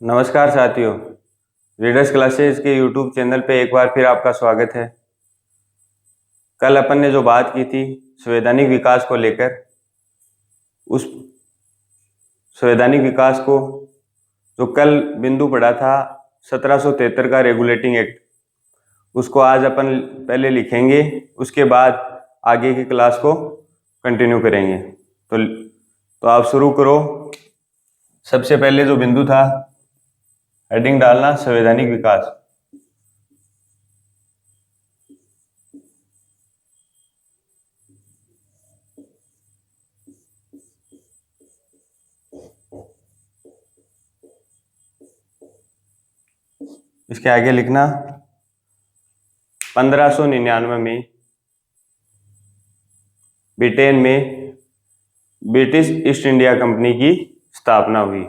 नमस्कार साथियों, readers classes के यूट्यूब चैनल पे एक बार फिर आपका स्वागत है। कल अपन ने जो बात की थी संवैधानिक विकास को लेकर, उस संवैधानिक विकास को जो कल बिंदु पड़ा था 1773 का रेगुलेटिंग एक्ट, उसको आज अपन पहले लिखेंगे, उसके बाद आगे की क्लास को कंटिन्यू करेंगे। तो आप शुरू करो। सबसे पहले जो बिंदु था, हेडिंग डालना संवैधानिक विकास। इसके आगे लिखना 1599 में ब्रिटेन में ब्रिटिश ईस्ट इंडिया कंपनी की स्थापना हुई।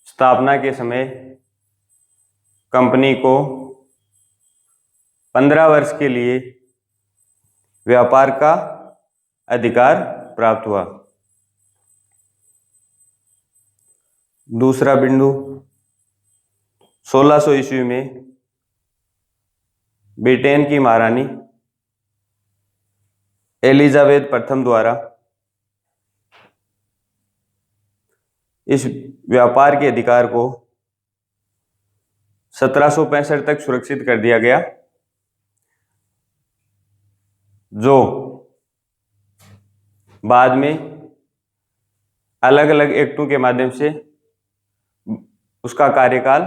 स्थापना के समय कंपनी को 15 वर्ष के लिए व्यापार का अधिकार प्राप्त हुआ। दूसरा बिंदु, 1600 ईस्वी में ब्रिटेन की महारानी एलिजाबेथ प्रथम द्वारा इस व्यापार के अधिकार को 1765 तक सुरक्षित कर दिया गया, जो बाद में अलग अलग एक्टों के माध्यम से उसका कार्यकाल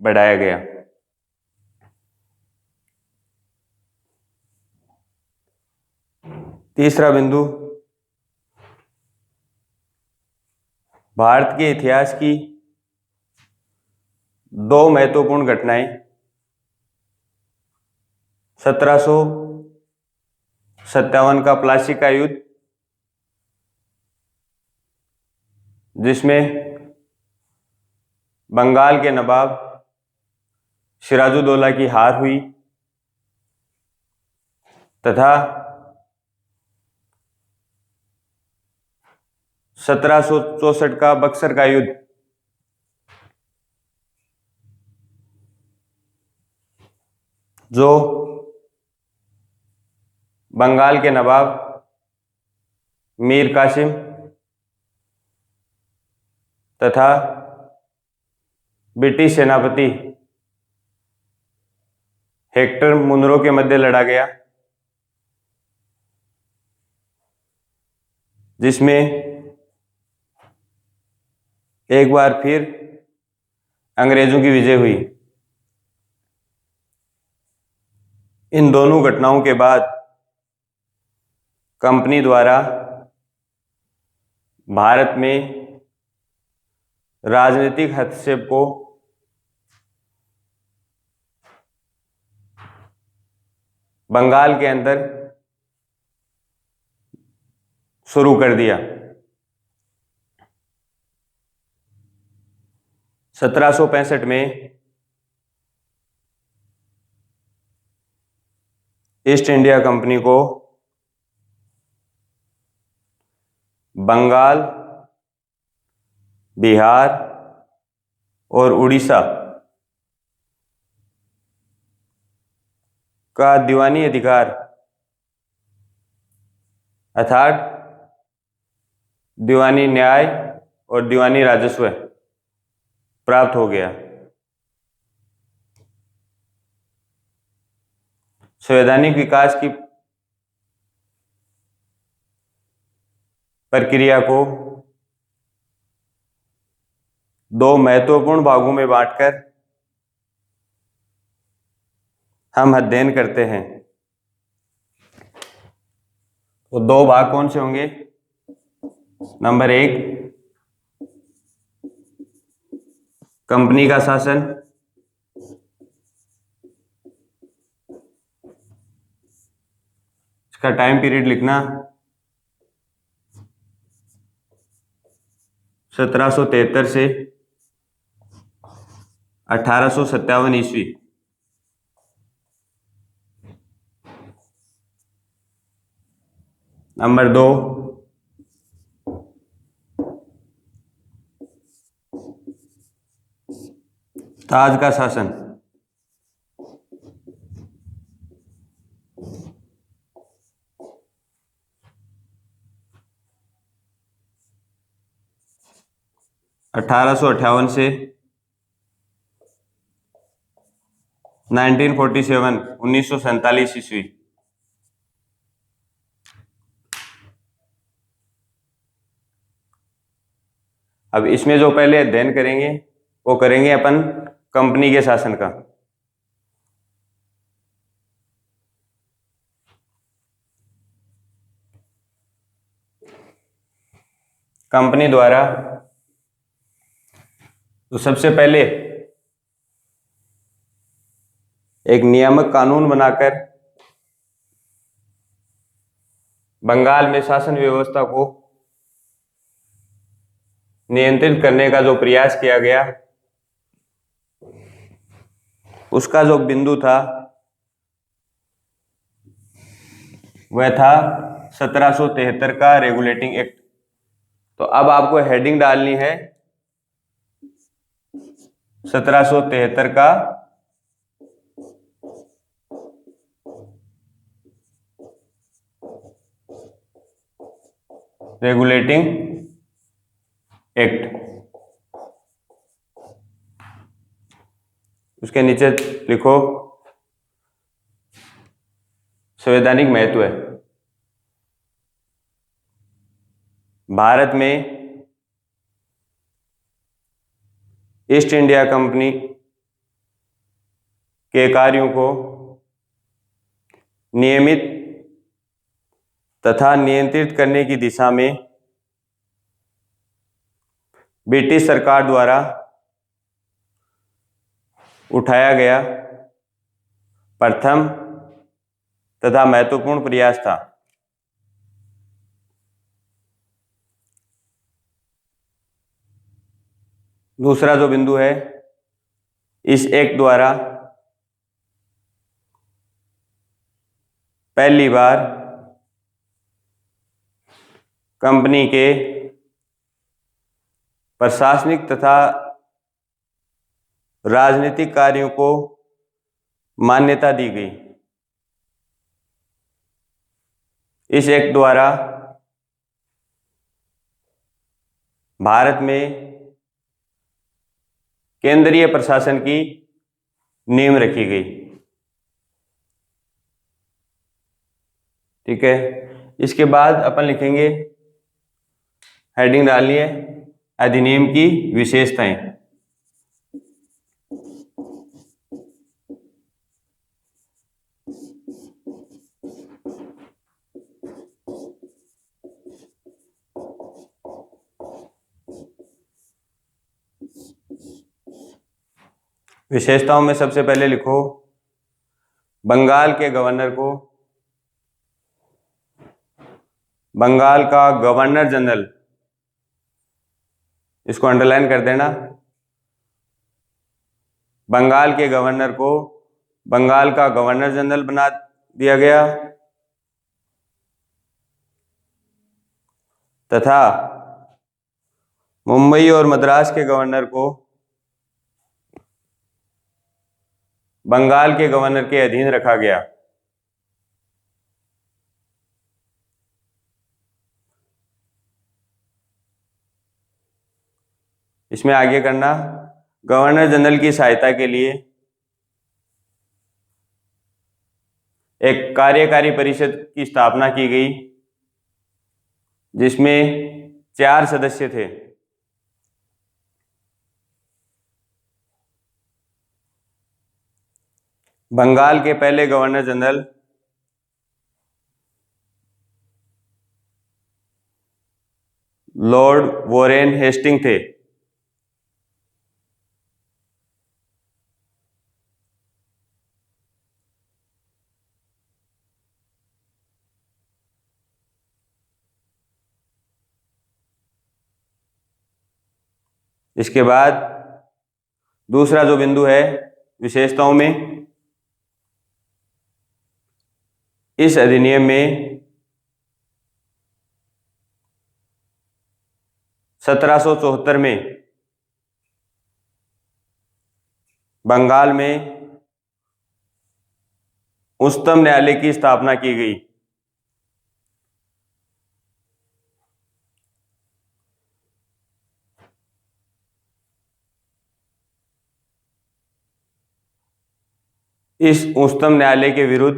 बढ़ाया गया। तीसरा बिंदु, भारत के इतिहास की दो महत्वपूर्ण घटनाएं 1757 का प्लासी का युद्ध, जिसमें बंगाल के नवाब सिराजुद्दौला की हार हुई, तथा 1764 का बक्सर का युद्ध, जो बंगाल के नवाब मीर कासिम तथा ब्रिटिश सेनापति हेक्टर मुनरो के मध्य लड़ा गया, जिसमें एक बार फिर अंग्रेजों की विजय हुई। इन दोनों घटनाओं के बाद कंपनी द्वारा भारत में राजनीतिक हस्तक्षेप को बंगाल के अंदर शुरू कर दिया। 1765 में ईस्ट इंडिया कंपनी को बंगाल, बिहार और उड़ीसा का दीवानी अधिकार अर्थात दीवानी न्याय और दीवानी राजस्व प्राप्त हो गया। संवैधानिक विकास की प्रक्रिया को दो महत्वपूर्ण भागों में बांटकर हम अध्ययन करते हैं। तो दो भाग कौन से होंगे? नंबर 1, कंपनी का शासन, इसका टाइम पीरियड लिखना 1773 से 1857 ईस्वी। नंबर 2, ताज का शासन। अठारह सौ अट्ठावन से 1947 1947 ईस्वी। अब इसमें जो पहले अध्ययन करेंगे वो करेंगे अपन कंपनी के शासन का। कंपनी द्वारा तो सबसे पहले एक नियामक कानून बनाकर बंगाल में शासन व्यवस्था को नियंत्रित करने का जो प्रयास किया गया, उसका जो बिंदु था वह था 1773 का रेगुलेटिंग एक्ट। तो अब आपको हेडिंग डालनी है 1773 का रेगुलेटिंग एक्ट। उसके नीचे लिखो संवैधानिक महत्व है। भारत में ईस्ट इंडिया कंपनी के कार्यों को नियमित तथा नियंत्रित करने की दिशा में ब्रिटिश सरकार द्वारा उठाया गया प्रथम तथा महत्वपूर्ण प्रयास था। दूसरा जो बिंदु है, इस एक्ट द्वारा पहली बार कंपनी के प्रशासनिक तथा राजनीतिक कार्यों को मान्यता दी गई। इस एक्ट द्वारा भारत में केंद्रीय प्रशासन की नींव रखी गई। ठीक है, इसके बाद अपन लिखेंगे, हेडिंग डालनी है अधिनियम की विशेषताएं। विशेषताओं में सबसे पहले लिखो, बंगाल के गवर्नर को बंगाल का गवर्नर जनरल, इसको अंडरलाइन कर देना, बंगाल के गवर्नर को बंगाल का गवर्नर जनरल बना दिया गया तथा मुंबई और मद्रास के गवर्नर को बंगाल के गवर्नर के अधीन रखा गया। इसमें आगे करना, गवर्नर जनरल की सहायता के लिए एक कार्यकारी परिषद की स्थापना की गई जिसमें 4 सदस्य थे। बंगाल के पहले governor general lord Warren Hastings थे। इसके बाद दूसरा जो बिंदु है विशेषताओं में, इस अधिनियम में 1774 में बंगाल में उच्चतम न्यायालय की स्थापना की गई? इस उच्चतम न्यायालय के विरुद्ध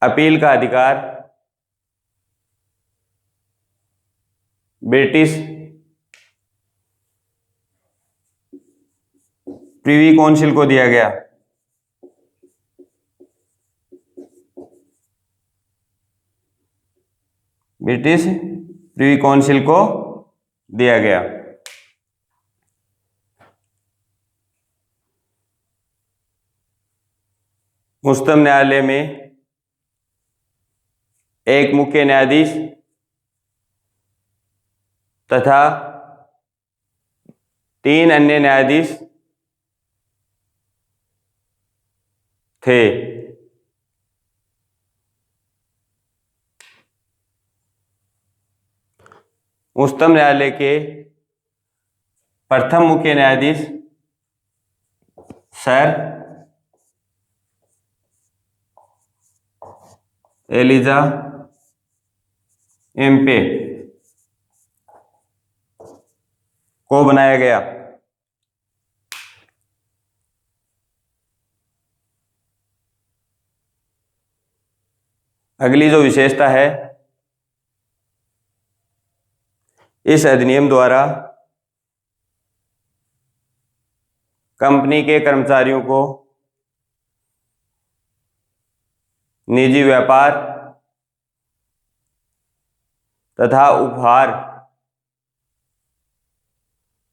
अपील का अधिकार ब्रिटिश प्रिवी काउंसिल को दिया गया। ब्रिटिश प्रिवी काउंसिल को दिया गया। उच्चतम न्यायालय में एक मुख्य न्यायाधीश तथा 3 अन्य न्यायाधीश थे। उच्चतम न्यायालय के प्रथम मुख्य न्यायाधीश सर एलिजा एम्पे को बनाया गया। अगली जो विशेषता है, इस अधिनियम द्वारा कंपनी के कर्मचारियों को निजी व्यापार तथा उपहार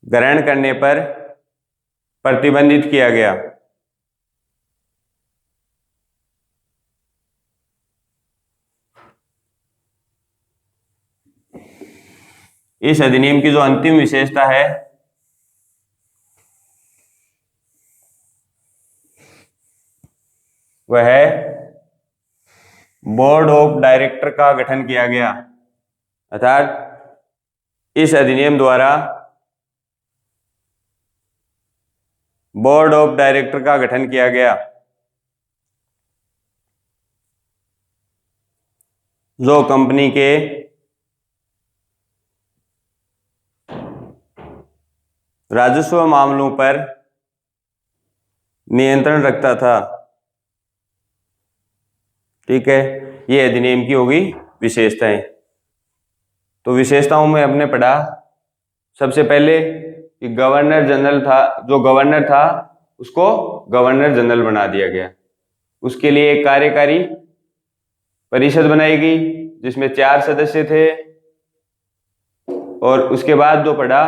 ग्रहण करने पर प्रतिबंधित किया गया। इस अधिनियम की जो अंतिम विशेषता है, वह है बोर्ड ऑफ डायरेक्टर का गठन किया गया। अर्थात इस अधिनियम द्वारा बोर्ड ऑफ डायरेक्टर का गठन किया गया, जो कंपनी के राजस्व मामलों पर नियंत्रण रखता था। ठीक है, ये अधिनियम की होगी विशेषताएं। तो विशेषताओं में हमने पढ़ा सबसे पहले कि गवर्नर जनरल था, जो गवर्नर था उसको गवर्नर जनरल बना दिया गया। उसके लिए एक कार्यकारी परिषद बनाई गई जिसमें 4 सदस्य थे। और उसके बाद जो पढ़ा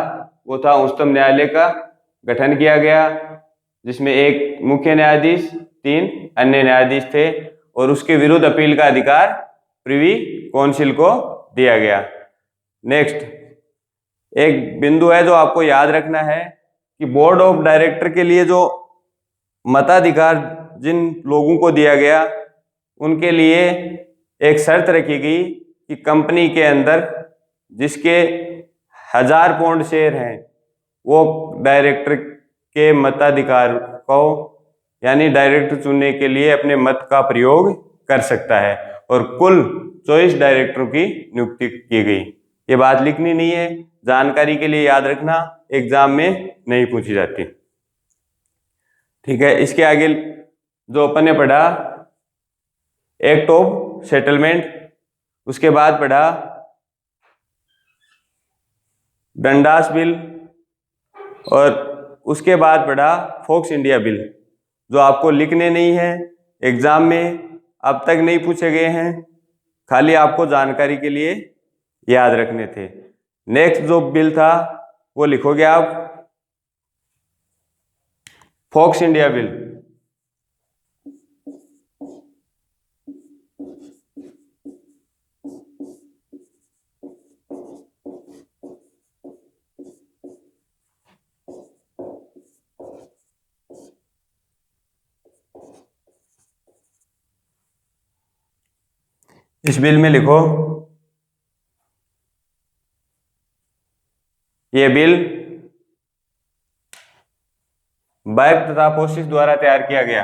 वो था उच्चतम न्यायालय का गठन किया गया, जिसमें एक मुख्य न्यायाधीश, 3 अन्य न्यायाधीश थे। और उसके विरुद्ध अपील का अधिकार प्रिवी काउंसिल को दिया गया। नेक्स्ट एक बिंदु है जो आपको याद रखना है कि बोर्ड ऑफ डायरेक्टर के लिए जो मताधिकार जिन लोगों को दिया गया, उनके लिए एक शर्त रखी गई कि कंपनी के अंदर जिसके 1000 पाउंड शेयर हैं, वो डायरेक्टर के मताधिकार को यानी डायरेक्टर चुनने के लिए अपने मत का प्रयोग कर सकता है। और कुल 24 डायरेक्टरों की नियुक्ति की गई। ये बात लिखनी नहीं है, जानकारी के लिए याद रखना, एग्जाम में नहीं पूछी जाती। ठीक है, इसके आगे जो अपन ने पढ़ा एक्ट ऑफ सेटलमेंट, उसके बाद पढ़ा डंडास बिल, और उसके बाद पढ़ा फोक्स इंडिया बिल, जो आपको लिखने नहीं है, एग्जाम में अब तक नहीं पूछे गए हैं, खाली आपको जानकारी के लिए याद रखने थे। नेक्स्ट जो बिल था वो लिखोगे आप फोक्स इंडिया बिल। इस बिल में लिखो ये बिल बर्ग तथा फोसिस द्वारा तैयार किया गया।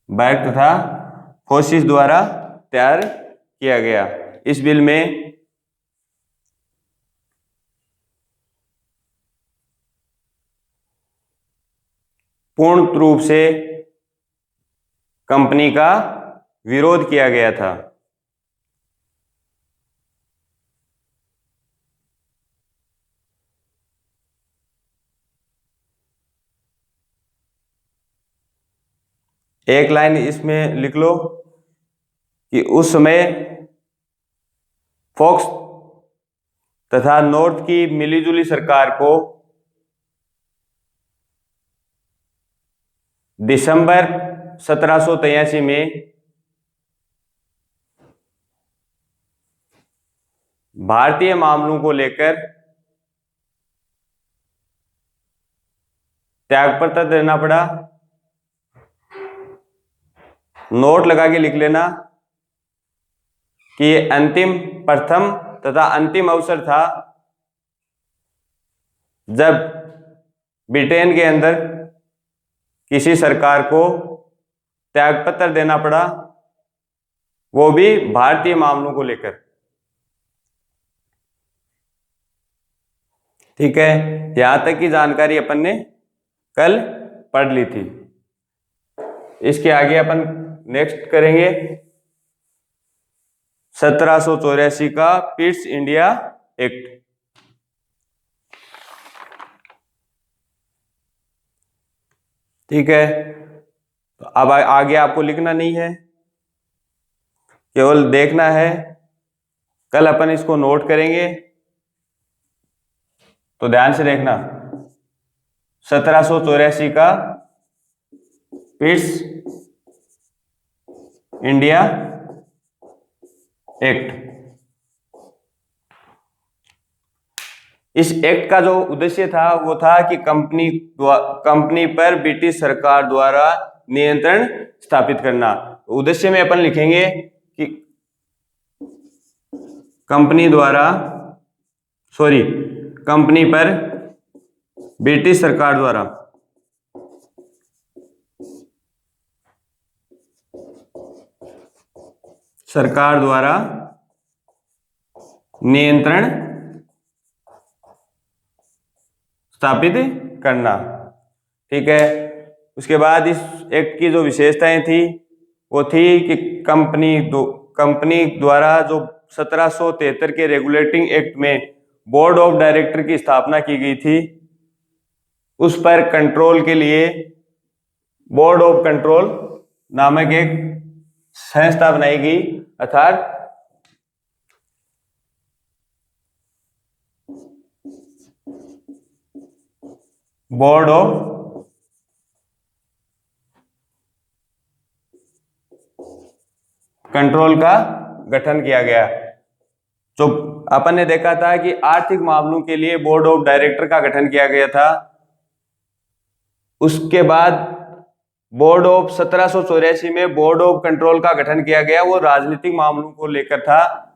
बर्ग तथा फोसिस द्वारा तैयार किया गया। इस बिल में पूर्ण रूप से कंपनी का विरोध किया गया था। एक लाइन इसमें लिख लो कि उस समय फोक्स तथा नॉर्थ की मिलीजुली सरकार को दिसंबर 1783 में भारतीय मामलों को लेकर त्यागपत्र देना पड़ा। नोट लगा के लिख लेना कि ये अंतिम, प्रथम तथा अंतिम अवसर था जब ब्रिटेन के अंदर किसी सरकार को त्यागपत्र देना पड़ा, वो भी भारतीय मामलों को लेकर। ठीक है, यहां तक की जानकारी अपन ने कल पढ़ ली थी। इसके आगे अपन नेक्स्ट करेंगे 1784 का पिट्स इंडिया एक्ट। ठीक है, तो अब आगे आपको लिखना नहीं है, केवल देखना है। कल अपन इसको नोट करेंगे, तो ध्यान से देखना। 1784 का पिट्स इंडिया एक्ट। इस एक्ट का जो उद्देश्य था वो था कि कंपनी पर ब्रिटिश सरकार द्वारा नियंत्रण स्थापित करना। उद्देश्य में अपन लिखेंगे कि कंपनी पर ब्रिटिश सरकार द्वारा नियंत्रण स्थापित करना। ठीक है, उसके बाद इस एक्ट की जो विशेषताएं थी वो थी कि कंपनी द्वारा जो 1773 के रेगुलेटिंग एक्ट में बोर्ड ऑफ डायरेक्टर की स्थापना की गई थी, उस पर कंट्रोल के लिए बोर्ड ऑफ कंट्रोल नामक एक संस्था बनाई गई, अर्थात बोर्ड ऑफ कंट्रोल का गठन किया गया। जो अपन ने देखा था कि आर्थिक मामलों के लिए बोर्ड ऑफ डायरेक्टर का गठन किया गया था। उसके बाद बोर्ड ऑफ 1784 में बोर्ड ऑफ कंट्रोल का गठन किया गया, वो राजनीतिक मामलों को लेकर था।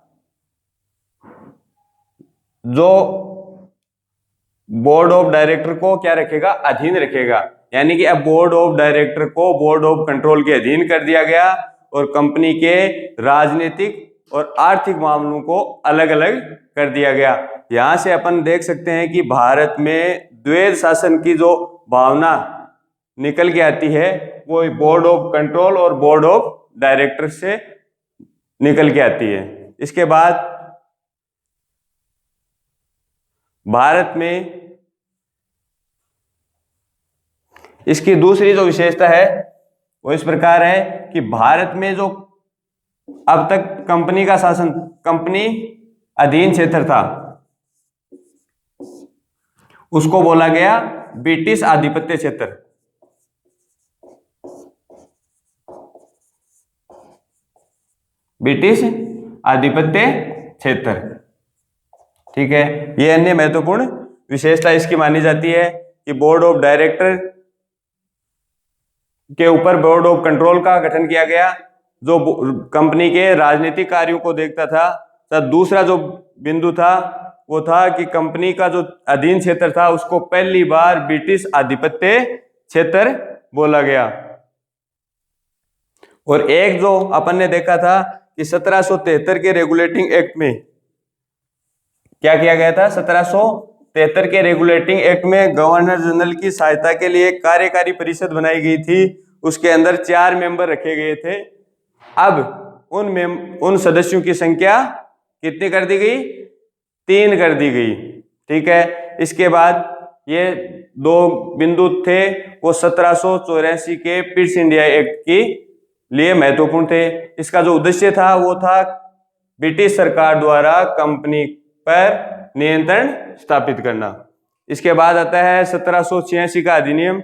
जो बोर्ड ऑफ डायरेक्टर को क्या रखेगा, अधीन रखेगा। यानी कि अब बोर्ड ऑफ डायरेक्टर को बोर्ड ऑफ कंट्रोल के अधीन कर दिया गया और कंपनी के राजनीतिक और आर्थिक मामलों को अलग अलग कर दिया गया। यहां से अपन देख सकते हैं कि भारत में द्वैध शासन की जो भावना निकल के आती है वो बोर्ड ऑफ कंट्रोल और बोर्ड ऑफ डायरेक्टर से निकल के आती है। इसके बाद भारत में इसकी दूसरी जो विशेषता है वो इस प्रकार है कि भारत में जो अब तक कंपनी का शासन, कंपनी अधीन क्षेत्र था, उसको बोला गया ब्रिटिश आधिपत्य क्षेत्र। ब्रिटिश आधिपत्य क्षेत्र। ठीक है, ये अन्य महत्वपूर्ण विशेषता इसकी मानी जाती है कि बोर्ड ऑफ डायरेक्टर के ऊपर बोर्ड ऑफ कंट्रोल का गठन किया गया, जो कंपनी के राजनीतिक कार्यों को देखता था। तब दूसरा जो बिंदु था वो था कि कंपनी का जो अधीन क्षेत्र था उसको पहली बार ब्रिटिश आधिपत्य क्षेत्र बोला गया। और एक जो अपन ने देखा था कि 1773 के रेगुलेटिंग एक्ट में क्या किया गया था, 1773 के रेगुलेटिंग एक्ट में गवर्नर जनरल की सहायता के लिए कार्यकारी परिषद बनाई गई थी। उसके अंदर 4 मेंबर रखे गए थे। अब उन सदस्यों की संख्या कितनी कर दी गई, 3 कर दी गई। ठीक है। इसके बाद ये 2 बिंदु थे वो 1784 के पिट्स इंडिया एक्ट की लिए महत्वपूर्ण थे। इसका जो उद्देश्य था वो था ब्रिटिश सरकार द्वारा कंपनी पर नियंत्रण स्थापित करना। इसके बाद आता है 1786 का अधिनियम।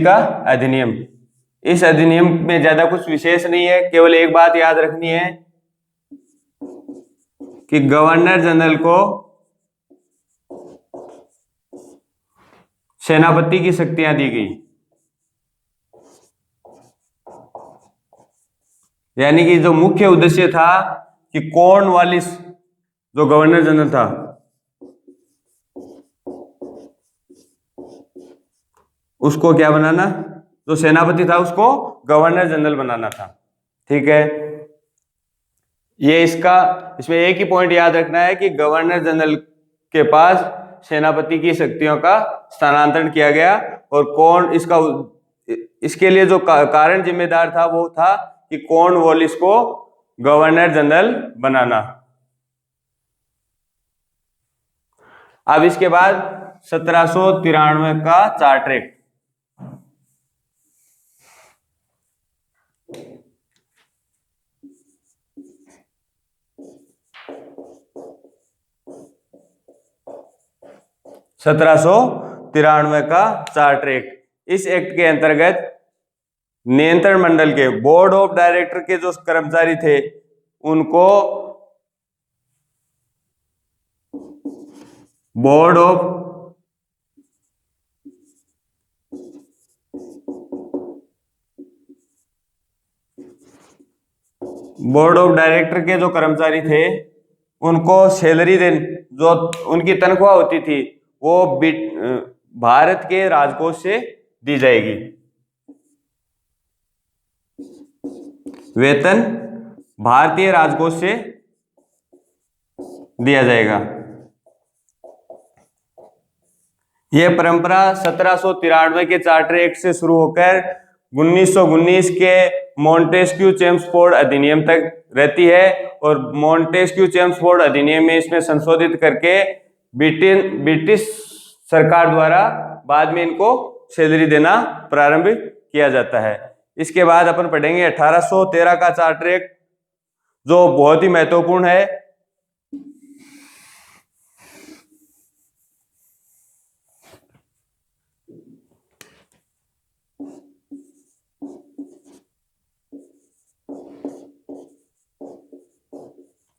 का अधिनियम। इस अधिनियम में ज्यादा कुछ विशेष नहीं है, केवल एक बात याद रखनी है कि गवर्नर जनरल को सेनापति की शक्तियां दी गई। यानी कि जो मुख्य उद्देश्य था कि कॉर्नवालिस जो गवर्नर जनरल था उसको क्या बनाना, जो सेनापति था उसको गवर्नर जनरल बनाना था। ठीक है। ये इसमें एक ही पॉइंट याद रखना है कि गवर्नर जनरल के पास सेनापति की शक्तियों का स्थानांतरण किया गया। और इसके लिए जो कारण जिम्मेदार था वो था कि कॉर्नवालिस को गवर्नर जनरल बनाना। अब इसके बाद 1793 का चार्टर एक्ट। का चार्टर एक्ट। इस एक्ट के अंतर्गत नियंत्रण मंडल के बोर्ड ऑफ डायरेक्टर के जो कर्मचारी थे उनको बोर्ड ऑफ डायरेक्टर के जो कर्मचारी थे उनको सैलरी जो उनकी तनख्वाह होती थी वो भारत के राजकोष से दी जाएगी। वेतन भारतीय राजकोष से दिया जाएगा। यह परंपरा 1793 के चार्टर एक्ट से शुरू होकर 1919 के मॉन्टेस्क्यू चेम्सफोर्ड अधिनियम तक रहती है। और मॉन्टेस्क्यू चेम्सफोर्ड अधिनियम में इसमें संशोधित करके ब्रिटिश सरकार द्वारा बाद में इनको सैलरी देना प्रारंभ किया जाता है। इसके बाद अपन पढ़ेंगे 1813 का चार्टर एक्ट जो बहुत ही महत्वपूर्ण है।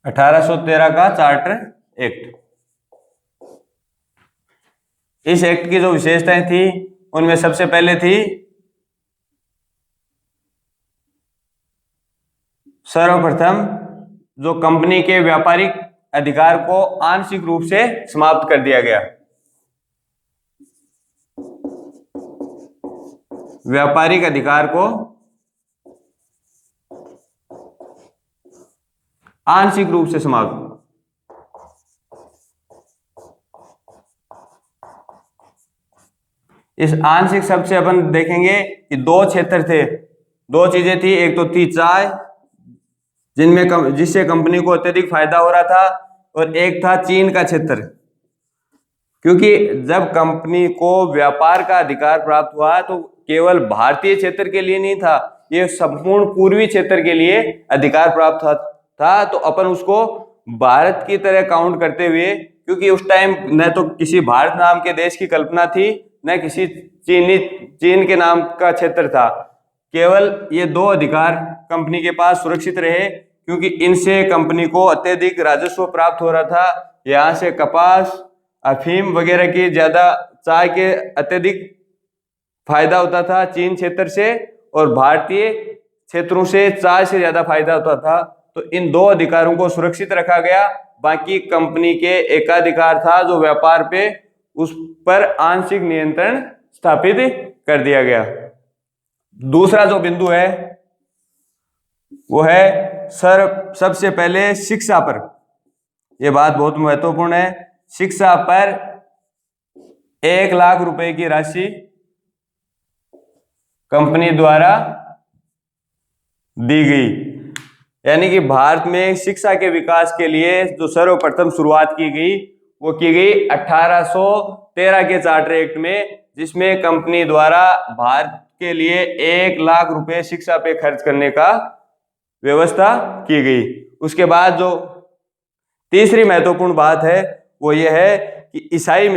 का चार्टर एक्ट। इस एक्ट की जो विशेषताएं थी उनमें सबसे पहले थी सर्वप्रथम जो कंपनी के व्यापारिक अधिकार को आंशिक रूप से समाप्त कर दिया गया। व्यापारिक अधिकार को आंशिक रूप से समाप्त। इस आंशिक शब्द से अपन देखेंगे कि 2 क्षेत्र थे, 2 चीजें थी। एक तो थी चाय जिससे कंपनी को अत्यधिक फायदा हो रहा था, और एक था चीन का क्षेत्र। क्योंकि जब कंपनी को व्यापार का अधिकार प्राप्त हुआ तो केवल भारतीय क्षेत्र के लिए नहीं था, ये संपूर्ण पूर्वी क्षेत्र के लिए अधिकार प्राप्त था। तो अपन उसको भारत की तरह काउंट करते हुए क्योंकि उस टाइम न तो किसी भारत नाम के देश की कल्पना थी, न किसी चीन के नाम का क्षेत्र था। केवल ये दो अधिकार कंपनी के पास सुरक्षित रहे, क्योंकि इनसे कंपनी को अत्यधिक राजस्व प्राप्त हो रहा था। यहाँ से कपास, अफीम वगैरह की ज्यादा, चाय के अत्यधिक फायदा होता था चीन क्षेत्र से, और भारतीय क्षेत्रों से चाय से ज्यादा फायदा होता था। तो इन दो अधिकारों को सुरक्षित रखा गया। बाकी कंपनी के एकाधिकार था जो व्यापार पे, उस पर आंशिक नियंत्रण स्थापित कर दिया गया। दूसरा जो बिंदु है वो है सबसे पहले शिक्षा पर। यह बात बहुत महत्वपूर्ण है। शिक्षा पर 1 लाख रुपए की राशि कंपनी द्वारा दी गई। यानी कि भारत में शिक्षा के विकास के लिए जो सर्वप्रथम शुरुआत की गई वो की गई 1813 के चार्टर एक्ट में, जिसमें कंपनी द्वारा भारत के लिए 1 लाख रुपए शिक्षा पे खर्च करने का व्यवस्था की गई। उसके बाद जो तीसरी महत्वपूर्ण बात है वो ये है कि ईसाई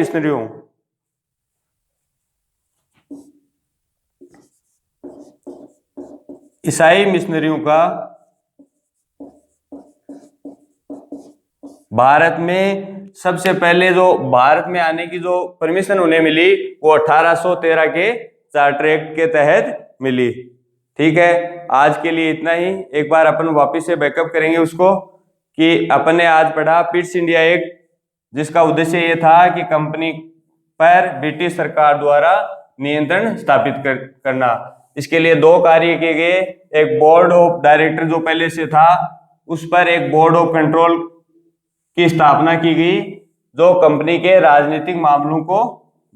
मिशनरियों का भारत में सबसे पहले जो भारत में आने की जो परमिशन उन्हें मिली वो 1813 के चार्टर एक्ट के तहत मिली। ठीक है, आज के लिए इतना ही। एक बार अपन वापस से बैकअप करेंगे उसको कि अपन ने आज पढ़ा पिट्स इंडिया एक्ट, जिसका उद्देश्य ये था कि कंपनी पर ब्रिटिश सरकार द्वारा नियंत्रण स्थापित करना। इसके लिए दो कार्य किए गए। एक बोर्ड ऑफ डायरेक्टर जो पहले से था, उस पर एक बोर्ड ऑफ कंट्रोल की स्थापना की गई जो कंपनी के राजनीतिक मामलों को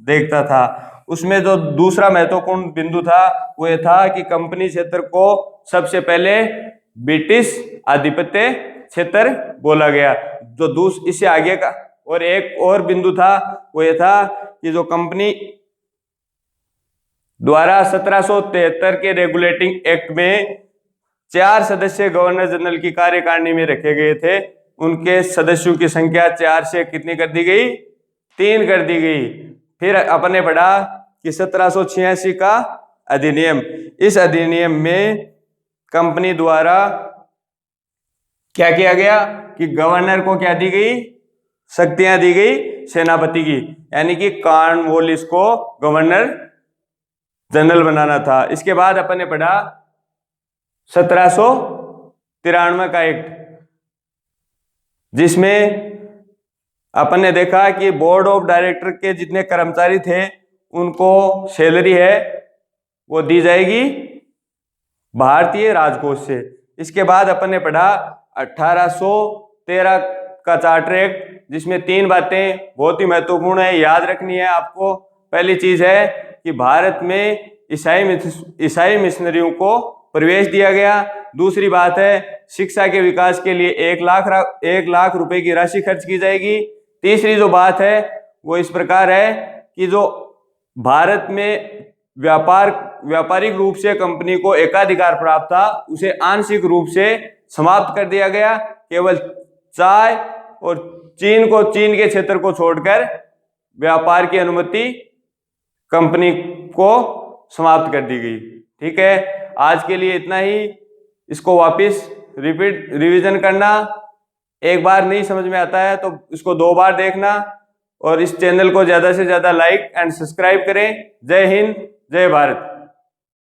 देखता था। उसमें जो दूसरा महत्वपूर्ण बिंदु था वो ये था कि कंपनी क्षेत्र को सबसे पहले ब्रिटिश आधिपत्य क्षेत्र बोला गया। जो इससे आगे का और एक और बिंदु था वो ये था कि जो कंपनी द्वारा 1773 के रेगुलेटिंग एक्ट में 4 सदस्य गवर्नर जनरल की कार्यकारिणी में रखे गए थे, उनके सदस्यों की संख्या 4 से कितनी कर दी गई? 3 कर दी गई। फिर अपन ने पढ़ा कि 1786 का अधिनियम, इस अधिनियम में कंपनी द्वारा क्या किया गया कि गवर्नर को क्या दी गई? शक्तियां दी गई सेनापति की, यानी कि कॉर्नवालिस को गवर्नर जनरल बनाना था। इसके बाद अपन ने पढ़ा 1793 का एक्ट, जिसमें अपन ने देखा कि बोर्ड ऑफ डायरेक्टर के जितने कर्मचारी थे उनको सैलरी है वो दी जाएगी भारतीय राजकोष से। इसके बाद अपन ने पढ़ा 1813 का चार्टर एक्ट, जिसमें 3 बातें बहुत ही महत्वपूर्ण है, याद रखनी है आपको। पहली चीज है कि भारत में ईसाई मिशनरियों को प्रवेश दिया गया। दूसरी बात है शिक्षा के विकास के लिए 1 लाख रुपए की राशि खर्च की जाएगी। तीसरी जो बात है वो इस प्रकार है कि जो भारत में व्यापारिक रूप से कंपनी को एकाधिकार प्राप्त था उसे आंशिक रूप से समाप्त कर दिया गया। केवल चाय और चीन के क्षेत्र को छोड़कर व्यापार की अनुमति कंपनी को समाप्त कर दी गई। ठीक है, आज के लिए इतना ही। इसको वापस रिवीजन करना। एक बार नहीं समझ में आता है तो इसको 2 बार देखना, और इस चैनल को ज्यादा से ज्यादा लाइक एंड सब्सक्राइब करें। जय हिंद, जय भारत।